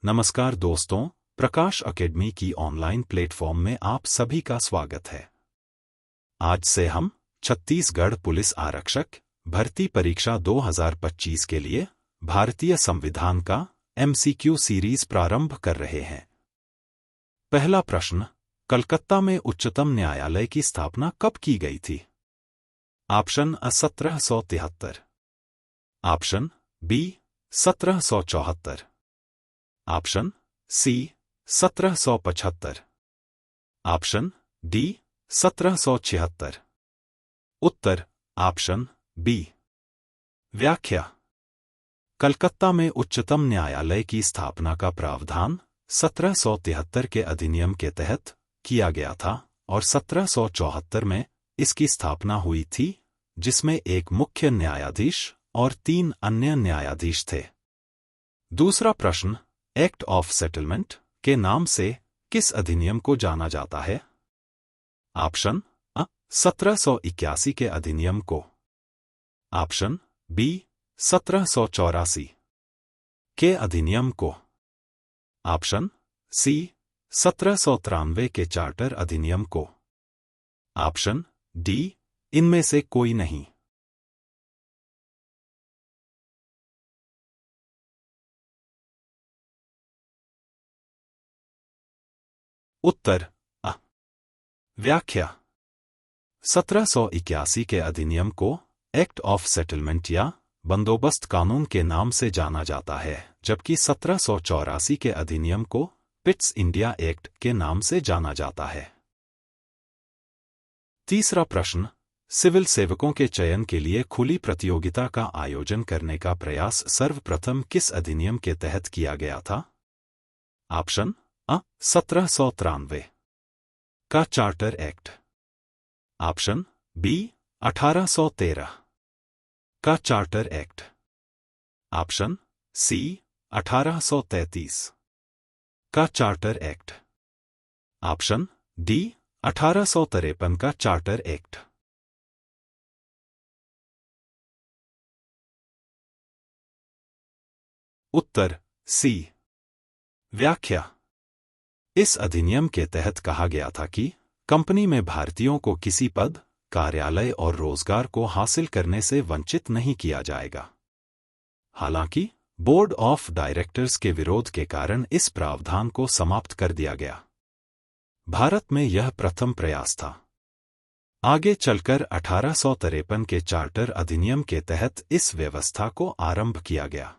नमस्कार दोस्तों, प्रकाश अकेडमी की ऑनलाइन प्लेटफॉर्म में आप सभी का स्वागत है। आज से हम छत्तीसगढ़ पुलिस आरक्षक भर्ती परीक्षा 2025 के लिए भारतीय संविधान का MCQ सीरीज प्रारंभ कर रहे हैं। पहला प्रश्न, कलकत्ता में उच्चतम न्यायालय की स्थापना कब की गई थी? Option A 1773, option B 1774, option C 1775, option D 1776। Uttar option B। व्याख्या। कलकत्ता में उच्चतम न्यायालय की स्थापना का प्रावधान 1773 के अधिनियम के तहत किया गया था और 1774 में इसकी स्थापना हुई थी, जिसमें एक मुख्य न्यायाधीश और 3 अन्य न्यायाधीश थे। दूसरा प्रश्न, एक्ट ऑफ सेटलमेंट के नाम से किस अधिनियम को जाना जाता है? ऑप्शन A 1781 के अधिनियम को, ऑप्शन B 1784 के अधिनियम को, ऑप्शन C 1793 के चार्टर अधिनियम को, ऑप्शन D इनमें से कोई नहीं। उत्तर A। व्याख्या। 1781 के अधिनियम को एक्ट ऑफ सेटलमेंट या बंदोबस्त कानून के नाम से जाना जाता है, जबकि 1784 के अधिनियम को पिट्स इंडिया एक्ट के नाम से जाना जाता है। तीसरा प्रश्न, सिविल सेवकों के चयन के लिए खुली प्रतियोगिता का आयोजन करने का प्रयास सर्वप्रथम किस अधिनियम के तहत किया गया था? ऑप्शन A 1793 का चार्टर एक्ट, ऑप्शन B 1813 का चार्टर एक्ट, ऑप्शन C 1833 का चार्टर एक्ट, ऑप्शन D 1853 का चार्टर एक्ट। उत्तर C। व्याख्या। इस अधिनियम के तहत कहा गया था कि कंपनी में भारतीयों को किसी पद, कार्यालय और रोजगार को हासिल करने से वंचित नहीं किया जाएगा। हालांकि बोर्ड ऑफ डायरेक्टर्स के विरोध के कारण इस प्रावधान को समाप्त कर दिया गया। भारत में यह प्रथम प्रयास था। आगे चलकर 1853 के चार्टर अधिनियम के तहत इस व्यवस्था को आरंभ किया गया।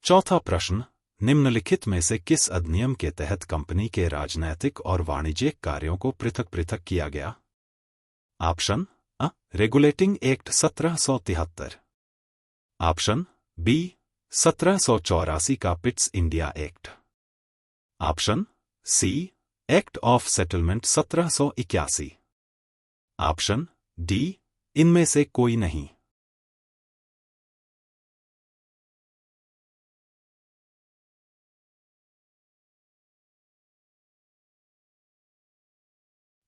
चौथा प्रश्न, निम्नलिखित में से किस अधिनियम के तहत कंपनी के राजनैतिक और वाणिज्यिक कार्यों को पृथक पृथक किया गया? Option A regulating act 1773, option B 1784 का Pitt's India act, option C act of settlement 1781, option D इनमें से कोई नहीं।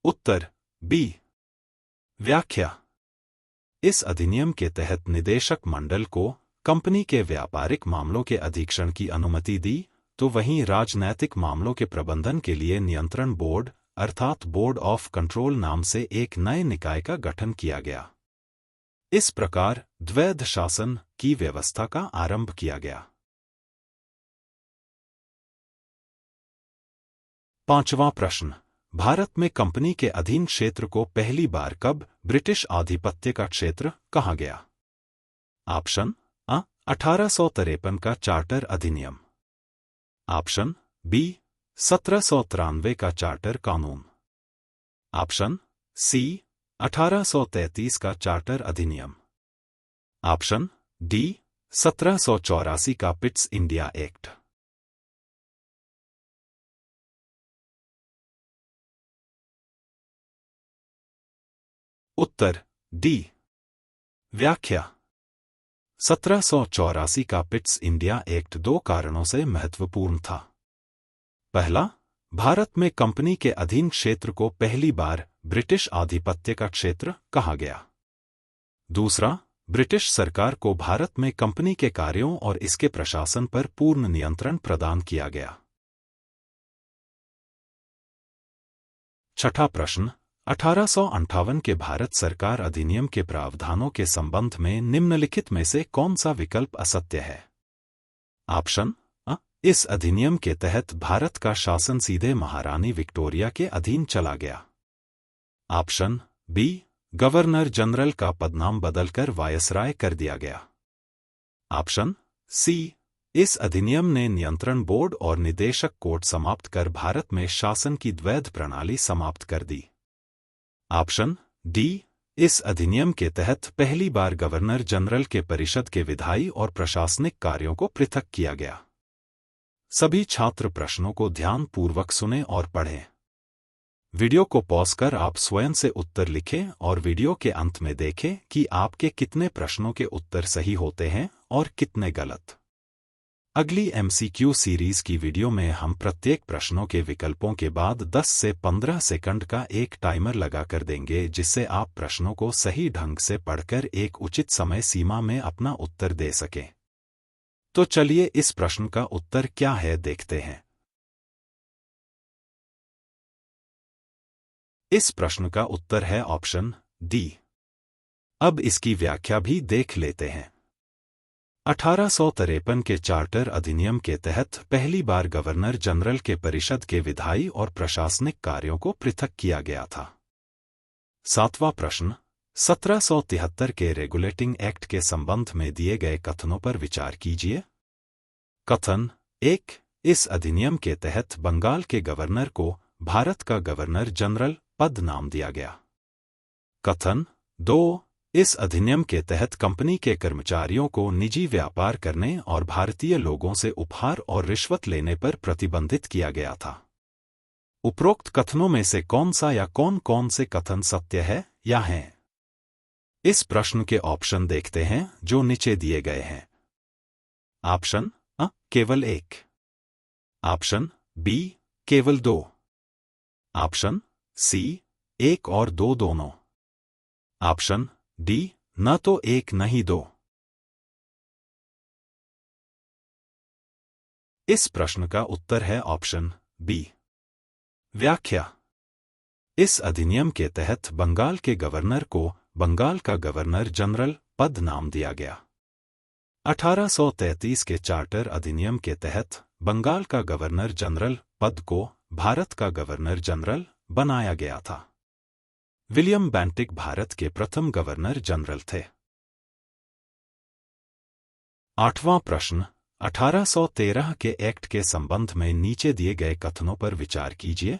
उत्तर B। व्याख्या। इस अधिनियम के तहत निदेशक मंडल को कंपनी के व्यापारिक मामलों के अधीक्षण की अनुमति दी, तो वहीं राजनैतिक मामलों के प्रबंधन के लिए नियंत्रण बोर्ड अर्थात बोर्ड ऑफ कंट्रोल नाम से एक नए निकाय का गठन किया गया। इस प्रकार द्वैध शासन की व्यवस्था का आरंभ किया गया। पांचवां प्रश्न, भारत में कंपनी के अधीन क्षेत्र को पहली बार कब ब्रिटिश आधिपत्य का क्षेत्र कहा गया? ऑप्शन A 1853 का चार्टर अधिनियम, ऑप्शन B 1793 का चार्टर कानून, ऑप्शन C 1833 का चार्टर अधिनियम, ऑप्शन D 1784 का पिट्स इंडिया एक्ट। उत्तर D। व्याख्या। 1784 का पिट्स इंडिया एक्ट 2 कारणों से महत्वपूर्ण था। पहला, भारत में कंपनी के अधीन क्षेत्र को पहली बार ब्रिटिश आधिपत्य का क्षेत्र कहा गया। दूसरा, ब्रिटिश सरकार को भारत में कंपनी के कार्यों और इसके प्रशासन पर पूर्ण नियंत्रण प्रदान किया गया। छठा प्रश्न, 1858 के भारत सरकार अधिनियम के प्रावधानों के संबंध में निम्नलिखित में से कौन सा विकल्प असत्य है? ऑप्शन अ, इस अधिनियम के तहत भारत का शासन सीधे महारानी विक्टोरिया के अधीन चला गया। ऑप्शन बी, गवर्नर जनरल का पदनाम बदलकर वायसराय कर दिया गया। ऑप्शन सी, इस अधिनियम ने नियंत्रण बोर्ड और निदेशक कोर्ट समाप्त कर भारत में शासन की द्वैध प्रणाली समाप्त कर दी। ऑप्शन डी, इस अधिनियम के तहत पहली बार गवर्नर जनरल के परिषद के विधायी और प्रशासनिक कार्यों को पृथक किया गया। सभी छात्र प्रश्नों को ध्यानपूर्वक सुनें और पढ़ें। वीडियो को पॉज कर आप स्वयं से उत्तर लिखें और वीडियो के अंत में देखें कि आपके कितने प्रश्नों के उत्तर सही होते हैं और कितने गलत। अगली एमसीक्यू सीरीज की वीडियो में हम प्रत्येक प्रश्नों के विकल्पों के बाद 10 से 15 सेकंड का एक टाइमर लगा कर देंगे, जिससे आप प्रश्नों को सही ढंग से पढ़कर एक उचित समय सीमा में अपना उत्तर दे सकें। तो चलिए इस प्रश्न का उत्तर क्या है देखते हैं। इस प्रश्न का उत्तर है ऑप्शन डी। अब इसकी व्याख्या भी देख लेते हैं। 1853 के चार्टर अधिनियम के तहत पहली बार गवर्नर जनरल के परिषद के विधायी और प्रशासनिक कार्यों को पृथक किया गया था। सातवां प्रश्न, 1773 के रेगुलेटिंग एक्ट के संबंध में दिए गए कथनों पर विचार कीजिए। कथन 1, इस अधिनियम के तहत बंगाल के गवर्नर को भारत का गवर्नर जनरल पद नाम दिया गया। कथन 2, इस अधिनियम के तहत कंपनी के कर्मचारियों को निजी व्यापार करने और भारतीय लोगों से उपहार और रिश्वत लेने पर प्रतिबंधित किया गया था। उपरोक्त कथनों में से कौन सा या कौन कौन से कथन सत्य है या हैं? इस प्रश्न के ऑप्शन देखते हैं जो नीचे दिए गए हैं। ऑप्शन अ, केवल 1। ऑप्शन बी, केवल 2। ऑप्शन सी, 1 और 2 दोनों। ऑप्शन डी, न तो 1 न ही 2। इस प्रश्न का उत्तर है ऑप्शन बी। व्याख्या, इस अधिनियम के तहत बंगाल के गवर्नर को बंगाल का गवर्नर जनरल पद नाम दिया गया। 1833 के चार्टर अधिनियम के तहत बंगाल का गवर्नर जनरल पद को भारत का गवर्नर जनरल बनाया गया था। विलियम बेंटिक भारत के प्रथम गवर्नर जनरल थे। 8वां प्रश्न, 1813 के एक्ट के संबंध में नीचे दिए गए कथनों पर विचार कीजिए।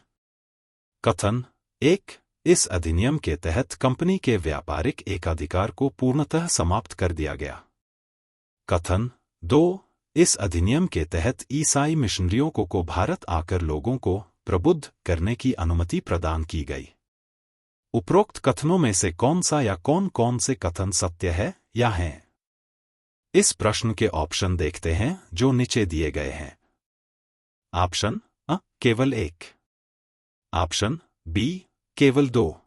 कथन 1, इस अधिनियम के तहत कंपनी के व्यापारिक एकाधिकार को पूर्णतः समाप्त कर दिया गया। कथन 2, इस अधिनियम के तहत ईसाई मिशनरियों को भारत आकर लोगों को प्रबुद्ध करने की अनुमति प्रदान की गई। उपरोक्त कथनों में से कौन सा या कौन कौन से कथन सत्य है या हैं? इस प्रश्न के ऑप्शन देखते हैं जो नीचे दिए गए हैं। ऑप्शन अ, केवल 1। ऑप्शन बी, केवल 2।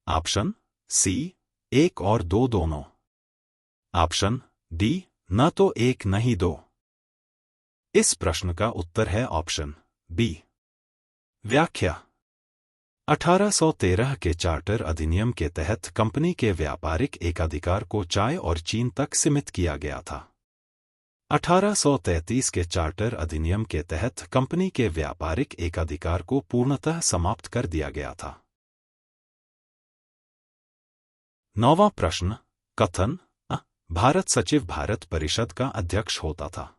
ऑप्शन सी, 1 और 2 दोनों। ऑप्शन डी, न तो 1 न ही 2। इस प्रश्न का उत्तर है ऑप्शन बी। व्याख्या, 1813 के चार्टर अधिनियम के तहत कंपनी के व्यापारिक एकाधिकार को चाय और चीन तक सीमित किया गया था। 1833 के चार्टर अधिनियम के तहत कंपनी के व्यापारिक एकाधिकार को पूर्णतः समाप्त कर दिया गया था। 9वां प्रश्न, कथन अ, भारत सचिव भारत परिषद का अध्यक्ष होता था।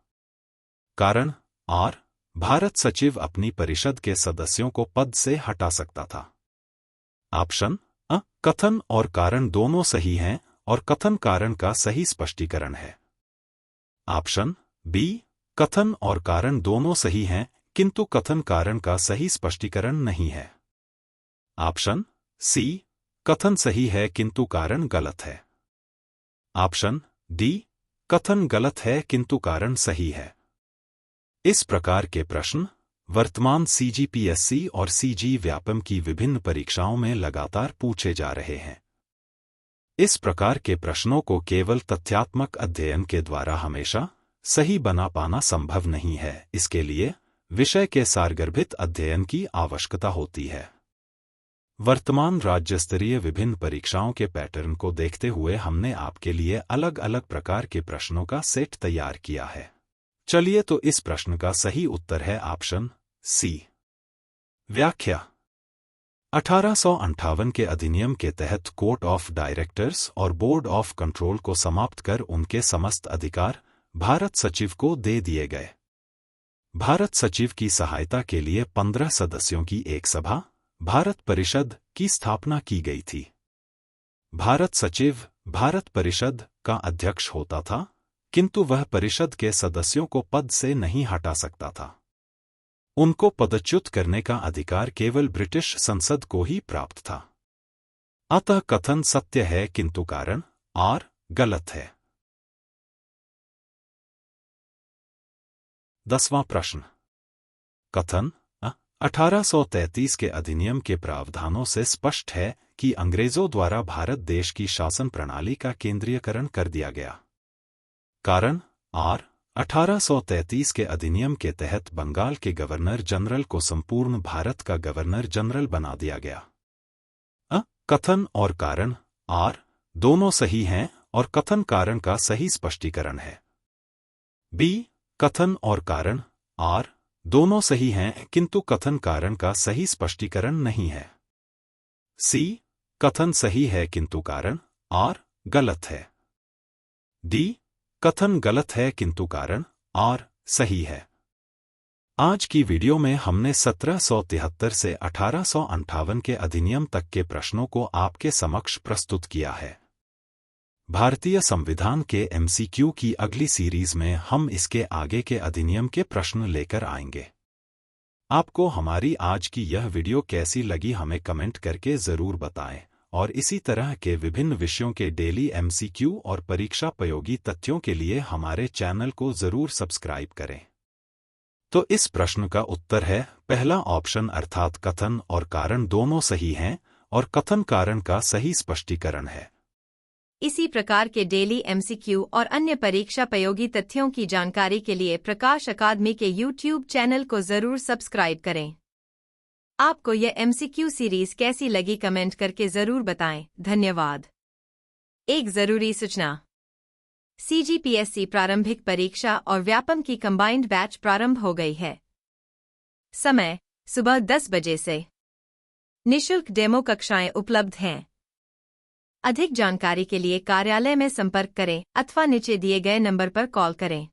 कारण और भारत सचिव अपनी परिषद के सदस्यों को पद से हटा सकता था। ऑप्शन अ, कथन और कारण दोनों सही हैं और कथन कारण का सही स्पष्टीकरण है। ऑप्शन बी, कथन और कारण दोनों सही हैं किंतु कथन कारण का सही स्पष्टीकरण नहीं है। ऑप्शन सी, कथन सही है किंतु कारण गलत है। ऑप्शन डी, कथन गलत है किंतु कारण सही है। इस प्रकार के प्रश्न वर्तमान सीजीपीएससी और सीजी व्यापम की विभिन्न परीक्षाओं में लगातार पूछे जा रहे हैं। इस प्रकार के प्रश्नों को केवल तथ्यात्मक अध्ययन के द्वारा हमेशा सही बना पाना संभव नहीं है। इसके लिए विषय के सारगर्भित अध्ययन की आवश्यकता होती है। वर्तमान राज्य स्तरीय विभिन्न परीक्षाओं के पैटर्न को देखते हुए हमने आपके लिए अलग अलग प्रकार के प्रश्नों का सेट तैयार किया है। चलिए तो इस प्रश्न का सही उत्तर है ऑप्शन सी। व्याख्या। 1858 के अधिनियम के तहत कोर्ट ऑफ डायरेक्टर्स और बोर्ड ऑफ कंट्रोल को समाप्त कर उनके समस्त अधिकार भारत सचिव को दे दिए गए। भारत सचिव की सहायता के लिए 15 सदस्यों की एक सभा भारत परिषद की स्थापना की गई थी। भारत सचिव भारत परिषद का अध्यक्ष होता था, किंतु वह परिषद के सदस्यों को पद से नहीं हटा सकता था। उनको पदच्युत करने का अधिकार केवल ब्रिटिश संसद को ही प्राप्त था। अतः कथन सत्य है किंतु कारण आर गलत है। 10वां प्रश्न। कथन 1833 के अधिनियम के प्रावधानों से स्पष्ट है कि अंग्रेजों द्वारा भारत देश की शासन प्रणाली का केंद्रीयकरण कर दिया गया। कारण आर 1833 के अधिनियम के तहत बंगाल के गवर्नर जनरल को संपूर्ण भारत का गवर्नर जनरल बना दिया गया। कथन और कारण आर दोनों सही हैं और कथन कारण का सही स्पष्टीकरण है। बी कथन और कारण आर दोनों सही हैं किंतु कथन कारण का सही स्पष्टीकरण नहीं है। सी कथन सही है किंतु कारण आर गलत है। डी कथन गलत है किंतु कारण आर सही है। आज की वीडियो में हमने 1773 से 1858 के अधिनियम तक के प्रश्नों को आपके समक्ष प्रस्तुत किया है। भारतीय संविधान के एमसीक्यू की अगली सीरीज में हम इसके आगे के अधिनियम के प्रश्न लेकर आएंगे। आपको हमारी आज की यह वीडियो कैसी लगी हमें कमेंट करके जरूर बताएं और इसी तरह के विभिन्न विषयों के डेली एमसीक्यू और परीक्षापयोगी तथ्यों के लिए हमारे चैनल को जरूर सब्सक्राइब करें। तो इस प्रश्न का उत्तर है पहला ऑप्शन अर्थात कथन और कारण दोनों सही हैं और कथन कारण का सही स्पष्टीकरण है। इसी प्रकार के डेली एमसीक्यू और अन्य परीक्षापयोगी तथ्यों की जानकारी के लिए प्रकाश अकादमी के YouTube चैनल को जरूर सब्सक्राइब करें। आपको यह एमसीक्यू सीरीज कैसी लगी कमेंट करके जरूर बताएं। धन्यवाद। एक जरूरी सूचना। CGPSC प्रारंभिक परीक्षा और व्यापम की कंबाइंड बैच प्रारंभ हो गई है। समय सुबह 10 बजे से। निःशुल्क डेमो कक्षाएं उपलब्ध हैं। अधिक जानकारी के लिए कार्यालय में संपर्क करें अथवा नीचे दिए गए नंबर पर कॉल करें।